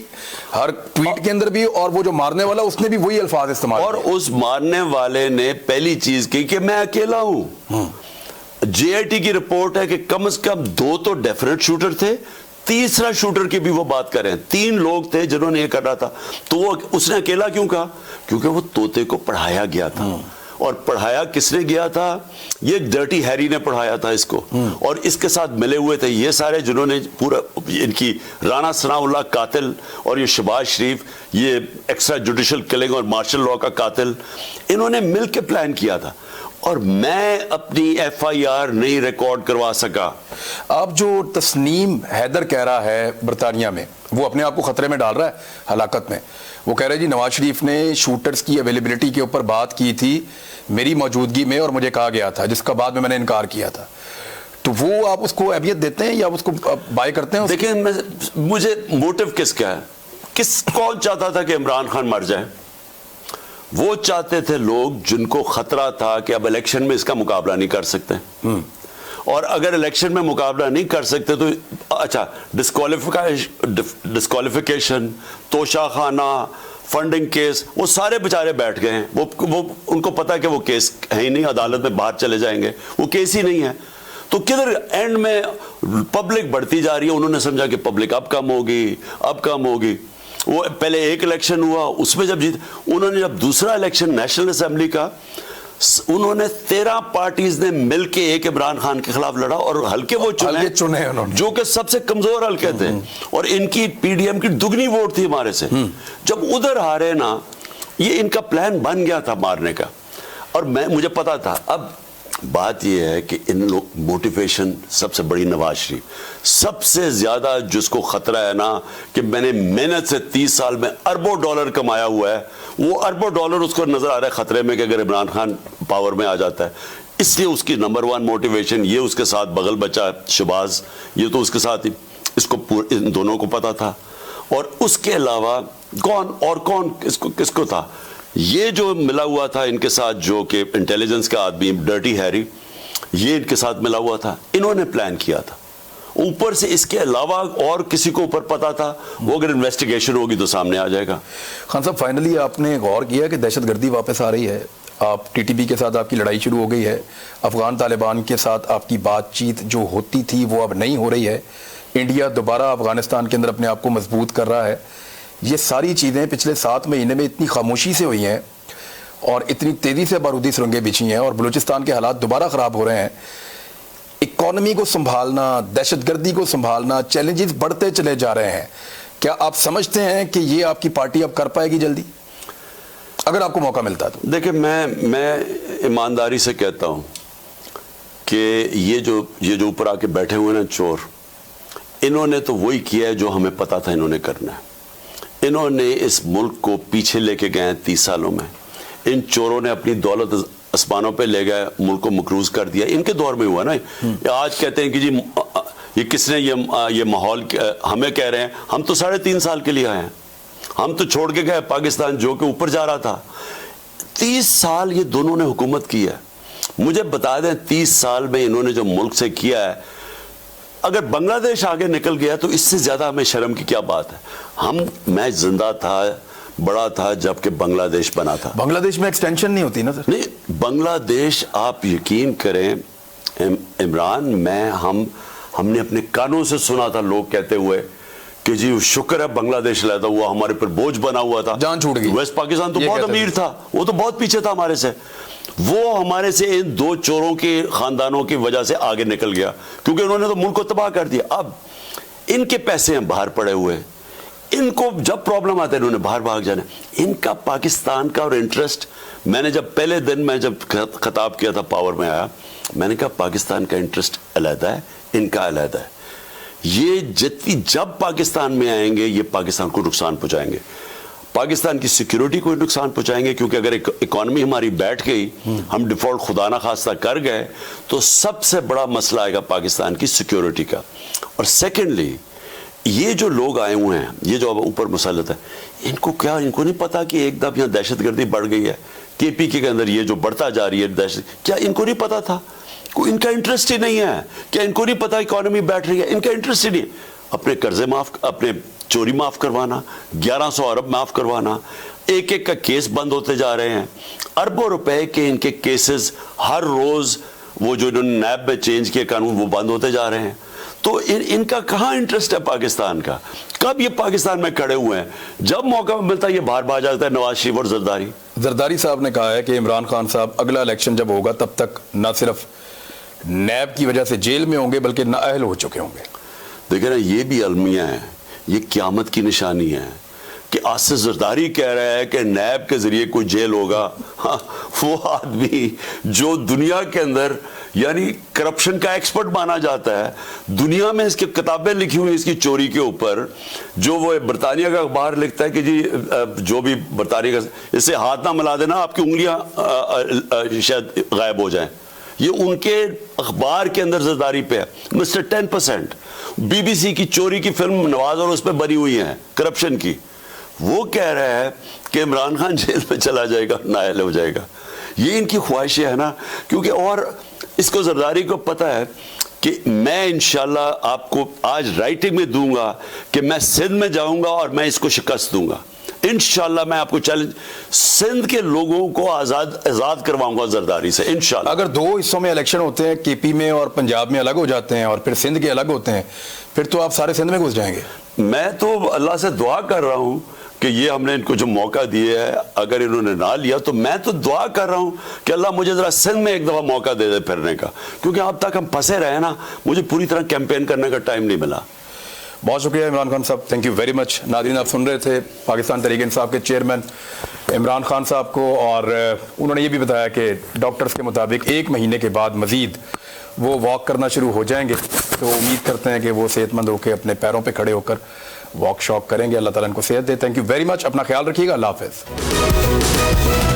ہر ٹویٹ کے اندر بھی، اور وہ جو مارنے والا اس نے بھی وہی الفاظ استعمال کیے. اور اس مارنے والے نے پہلی چیز کی کہ میں اکیلا ہوں. جے آئی ٹی کی رپورٹ ہے کہ کم از کم 2 تو ڈیفینیٹ شوٹر تھے، تیسرا شوٹر کی بھی وہ بات کر رہے ہیں. 3 لوگ تھے جنہوں نے یہ کر رہا تھا. تو وہ اس نے اکیلا کیوں کہا؟ کیونکہ وہ طوطے کو پڑھایا گیا تھا. اور پڑھایا کس نے گیا تھا؟ یہ ڈرٹی ہیری نے پڑھایا تھا اس کو، اور اس کے ساتھ ملے ہوئے تھے یہ سارے جنہوں نے پورا ان کی رانا ثناء اللہ قاتل اور یہ شہباز شریف، یہ ایکسٹرا جوڈیشل کلنگ اور مارشل لاء کا قاتل، انہوں نے مل کے پلان کیا تھا. اور میں اپنی ایف آئی آر نہیں ریکارڈ کروا سکا. اب جو تسنیم حیدر کہہ رہا ہے برطانیہ میں، وہ اپنے آپ کو خطرے میں ڈال رہا ہے ہلاکت میں. وہ کہہ رہے جی نواز شریف نے شوٹرز کی اویلیبلٹی کے اوپر بات کی تھی میری موجودگی میں، اور مجھے کہا گیا تھا، جس کا بعد میں نے انکار کیا تھا. تو وہ آپ اس کو اہمیت دیتے ہیں یا اس کو بائی کرتے ہیں؟ دیکھیں مجھے موٹیو کس کا ہے، کون چاہتا تھا کہ عمران خان مر جائے؟ وہ چاہتے تھے لوگ جن کو خطرہ تھا کہ اب الیکشن میں اس کا مقابلہ نہیں کر سکتے، اور اگر الیکشن میں مقابلہ نہیں کر سکتے تو اچھا ڈسکوالیفیکیشن، توشہ خانہ، فنڈنگ کیس، وہ سارے بیچارے بیٹھ گئے ہیں. وہ ان کو پتا کہ وہ کیس ہے ہی نہیں، عدالت میں باہر چلے جائیں گے، وہ کیس ہی نہیں ہے. تو کدھر اینڈ میں پبلک بڑھتی جا رہی ہے. انہوں نے سمجھا کہ پبلک اب کم ہوگی. وہ پہلے ایک الیکشن ہوا، اس میں جب انہوں نے جب دوسرا الیکشن نیشنل اسمبلی کا، انہوں نے 13 پارٹیز نے مل کے ایک عمران خان کے خلاف لڑا، اور حلقے وہ چنے جو کہ سب سے کمزور حلقے تھے، اور ان کی پی ڈی ایم کی دگنی ووٹ تھی ہمارے سے. جب ادھر ہارے نا، یہ ان کا پلان بن گیا تھا مارنے کا، اور مجھے پتا تھا. اب بات یہ ہے کہ ان لوگ موٹیویشن سب سے بڑی نواز شریف، سب سے زیادہ جس کو خطرہ ہے نا کہ میں نے محنت سے 30 سال میں اربوں ڈالر کمایا ہوا ہے، وہ اربوں ڈالر اس کو نظر آ رہا ہے خطرے میں کہ اگر عمران خان پاور میں آ جاتا ہے. اس لیے اس کی نمبر 1 موٹیویشن یہ اس کے ساتھ بغل بچہ شہباز، یہ تو اس کے ساتھ ہی، اس کو ان دونوں کو پتا تھا. اور اس کے علاوہ کون کس کو تھا یہ جو ملا ہوا تھا ان کے ساتھ، جو کہ انٹیلیجنس کا آدمی ڈرٹی ہیری، یہ ان کے ساتھ ملا ہوا تھا، انہوں نے پلان کیا تھا. اوپر سے اس کے علاوہ اور کسی کو اوپر پتا تھا، وہ اگر انویسٹیگیشن ہوگی تو سامنے آ جائے گا. خان صاحب فائنلی آپ نے غور کیا کہ دہشت گردی واپس آ رہی ہے؟ آپ ٹی ٹی پی کے ساتھ آپ کی لڑائی شروع ہو گئی ہے، افغان طالبان کے ساتھ آپ کی بات چیت جو ہوتی تھی وہ اب نہیں ہو رہی ہے، انڈیا دوبارہ افغانستان کے اندر اپنے آپ کو مضبوط کر رہا ہے. یہ ساری چیزیں پچھلے 7 مہینے میں اتنی خاموشی سے ہوئی ہیں اور اتنی تیزی سے بارودی سرنگیں بچھی ہیں، اور بلوچستان کے حالات دوبارہ خراب ہو رہے ہیں. اکانومی کو سنبھالنا، دہشت گردی کو سنبھالنا، چیلنجز بڑھتے چلے جا رہے ہیں. کیا آپ سمجھتے ہیں کہ یہ آپ کی پارٹی اب کر پائے گی جلدی اگر آپ کو موقع ملتا تو؟ دیکھیں میں ایمانداری سے کہتا ہوں کہ یہ جو اوپر آ کے بیٹھے ہوئے نا چور، انہوں نے تو وہی کیا ہے جو ہمیں پتا تھا انہوں نے کرنا ہے. انہوں نے اس ملک کو پیچھے لے کے گئے ہیں 30 سالوں میں. ان چوروں نے اپنی دولت اسمانوں پہ لے گئے، ملک کو مقروض کر دیا. ان کے دور میں ہوا نا. آج کہتے ہیں کہ جی یہ کس نے یہ ماحول ہمیں کہہ رہے ہیں، ہم تو 3.5 سال کے لیے آئے ہیں. ہم تو چھوڑ کے گئے پاکستان جو کہ اوپر جا رہا تھا. 30 سال یہ دونوں نے حکومت کی ہے. مجھے بتا دیں 30 سال میں انہوں نے جو ملک سے کیا ہے، اگر بنگلہ دیش آگے نکل گیا تو اس سے زیادہ ہمیں شرم کی کیا بات ہے. میں زندہ تھا، بڑا تھا جب کہ بنگلہ دیش بنا تھا. بنگلہ دیش میں ایکسٹینشن نہیں ہوتی نا سر؟ نہیں، بنگلہ دیش آپ یقین کریں عمران، ہم نے اپنے کانوں سے سنا تھا لوگ کہتے ہوئے کہ جی شکر ہے بنگلہ دیش لیتا ہوا، ہمارے پر بوجھ بنا ہوا تھا، جان چھوٹ گئی. ویسٹ پاکستان تو بہت امیر تھا، وہ تو بہت پیچھے تھا ہمارے سے. وہ ہمارے سے ان 2 چوروں کے خاندانوں کی وجہ سے آگے نکل گیا، کیونکہ انہوں نے تو ملک کو تباہ کر دیا. اب ان کے پیسے ہیں باہر پڑے ہوئے، ان کو جب پرابلم آتا ہے انہوں نے باہر بھاگ جانا. ان کا پاکستان کا اور انٹرسٹ، میں نے جب پہلے دن میں جب خطاب کیا تھا پاور میں آیا، میں نے کہا پاکستان کا انٹرسٹ علیحدہ ہے، ان کا علیحدہ ہے. یہ جب پاکستان میں آئیں گے یہ پاکستان کو نقصان پہنچائیں گے، پاکستان کی سیکیورٹی کو نقصان پہنچائیں گے. کیونکہ اگر اکانومی ہماری بیٹھ گئی، ہم ڈیفالٹ خدا نہ خواستہ کر گئے، تو سب سے بڑا مسئلہ آئے گا پاکستان کی سیکیورٹی کا. اور سیکنڈلی یہ جو لوگ آئے ہوئے ہیں، یہ جو اب اوپر مسلط ہے، ان کو نہیں پتا کہ ایک دم یہاں دہشت گردی بڑھ گئی ہے. کے پی کے اندر یہ جو بڑھتا جا رہی ہے دہشت، کیا ان کو نہیں پتا تھا؟ ان کا انٹرسٹ ہی نہیں ہے. کیا ان کو نہیں پتا اکانومی بیٹھ رہی ہے؟ ان کا انٹرسٹ ہی نہیں. اپنے قرضے اپنے چوری معاف کروانا، 1100 ارب معاف کروانا، ایک کا کیس بند ہوتے جا رہے ہیں. اربوں روپے کے ان کے کیسز ہر روز، وہ جو انہوں نے نیب میں چینج کیے قانون، وہ بند ہوتے جا رہے ہیں. تو ان کا کہاں انٹرسٹ ہے پاکستان کا؟ کب یہ پاکستان میں کھڑے ہوئے ہیں؟ جب موقع ملتا ہے یہ باہر بھاگ جاتا ہے. نواز شریف اور زرداری صاحب نے کہا ہے کہ عمران خان صاحب اگلا الیکشن جب ہوگا تب تک نہ صرف نیب کی وجہ سے جیل میں ہوں گے بلکہ نااہل ہو چکے ہوں گے. دیکھیں نا، یہ بھی المیہ ہے، یہ قیامت کی نشانی ہے کہ آصف زرداری کہہ رہا ہے کہ نیب کے ذریعے کوئی جیل ہوگا. وہ آدمی جو دنیا کے اندر یعنی کرپشن کا ایکسپرٹ مانا جاتا ہے، دنیا میں اس کی کتابیں لکھی ہوئی اس کی چوری کے اوپر، جو وہ برطانیہ کا اخبار لکھتا ہے کہ جی جو بھی برطانیہ کا، اس سے ہاتھ نہ ملا دینا آپ کی انگلیاں شاید غائب ہو جائیں. یہ ان کے اخبار کے اندر زرداری پہ ہے. مسٹر 10%، بی بی سی کی چوری کی فلم نواز اور اس پہ بنی ہوئی ہیں کرپشن کی. وہ کہہ رہا ہے کہ عمران خان جیل میں چلا جائے گا، نااہل ہو جائے گا. یہ ان کی خواہشیں ہیں نا. کیونکہ اور اس کو زرداری کو پتہ ہے کہ میں انشاءاللہ آپ کو آج رائٹنگ میں دوں گا کہ میں سندھ میں جاؤں گا اور میں اس کو شکست دوں گا. انشاءاللہ میں آپ کو چیلنج، سندھ کے لوگوں کو آزاد کرواؤں گا زرداری سے انشاءاللہ. اگر 2 حصوں میں الیکشن ہوتے ہیں، کے پی میں اور پنجاب میں الگ ہو جاتے ہیں اور پھر سندھ کے الگ ہوتے ہیں، پھر تو آپ سارے سندھ میں گھس جائیں گے. میں تو اللہ سے دعا کر رہا ہوں کہ یہ ہم نے ان کو جو موقع دیے ہے، اگر انہوں نے نہ لیا تو میں تو دعا کر رہا ہوں کہ اللہ مجھے ذرا سندھ میں ایک دفعہ موقع دے دے پھرنے کا. کیونکہ اب تک ہم پھنسے رہے نا، مجھے پوری طرح کیمپین کرنے کا ٹائم نہیں ملا. بہت شکریہ عمران خان صاحب، تھینک یو ویری مچ. ناظرین، آپ سن رہے تھے پاکستان تحریک انصاف کے چیئرمین عمران خان صاحب کو، اور انہوں نے یہ بھی بتایا کہ ڈاکٹرز کے مطابق 1 مہینے کے بعد مزید وہ واک کرنا شروع ہو جائیں گے. تو امید کرتے ہیں کہ وہ صحت مند ہو کے اپنے پیروں پہ کھڑے ہو کر واک شاک کریں گے. اللہ تعالیٰ ان کو صحت دے. Thank you very much. اپنا خیال رکھیے گا. اللہ حافظ.